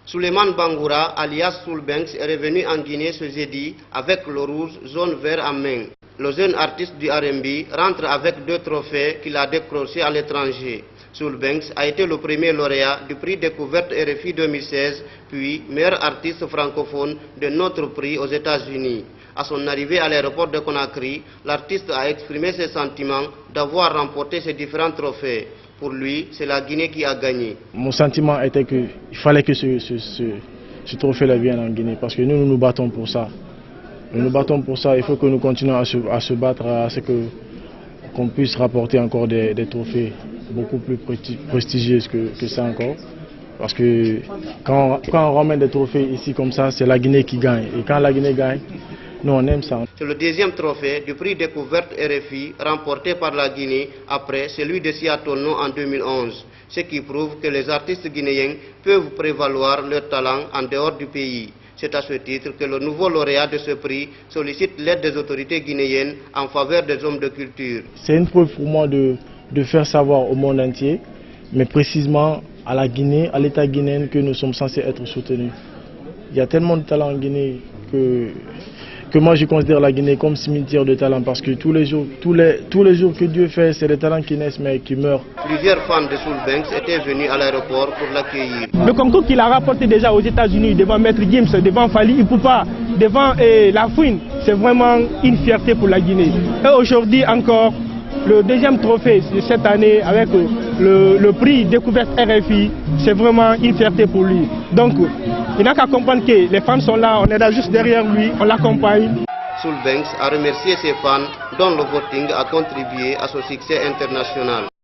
Souleymane Bangoura, alias Soulbanks, est revenu en Guinée ce jeudi avec le rouge, jaune, vert en main. Le jeune artiste du R&B rentre avec 2 trophées qu'il a décrochés à l'étranger. Soulbanks a été le premier lauréat du prix Découverte RFI 2016, puis meilleur artiste francophone de notre prix aux États-Unis. À son arrivée à l'aéroport de Conakry, l'artiste a exprimé ses sentiments d'avoir remporté ces différents trophées. Pour lui, c'est la Guinée qui a gagné. Mon sentiment était qu'il fallait que ce trophée-là vienne en Guinée, parce que nous nous battons pour ça. Nous nous battons pour ça, il faut que nous continuions à se battre, à ce qu'on puisse rapporter encore des trophées beaucoup plus prestigieux que ça encore. Parce que quand on ramène des trophées ici comme ça, c'est la Guinée qui gagne. Et quand la Guinée gagne, nous on aime ça. C'est le 2e trophée du prix Découverte RFI remporté par la Guinée après celui de Siatono en 2011. Ce qui prouve que les artistes guinéens peuvent prévaloir leur talent en dehors du pays. C'est à ce titre que le nouveau lauréat de ce prix sollicite l'aide des autorités guinéennes en faveur des hommes de culture. C'est une preuve pour moi de faire savoir au monde entier, mais précisément à la Guinée, à l'État guinéen, que nous sommes censés être soutenus. Il y a tellement de talent en Guinée que moi je considère la Guinée comme cimetière de talent, parce que tous les jours que Dieu fait, c'est des talents qui naissent mais qui meurent. Plusieurs fans de Soulbanks étaient venus à l'aéroport pour l'accueillir. Le concours qu'il a rapporté déjà aux États-Unis devant Maître Gims, devant Fally Ipupa, devant La Fouine, c'est vraiment une fierté pour la Guinée. Et aujourd'hui encore, le 2e trophée de cette année avec le prix Découverte RFI, c'est vraiment une fierté pour lui. Donc, il n'a qu'à comprendre que les fans sont là, on est là juste derrière lui, on l'accompagne. Soulbanks a remercié ses fans dont le voting a contribué à son succès international.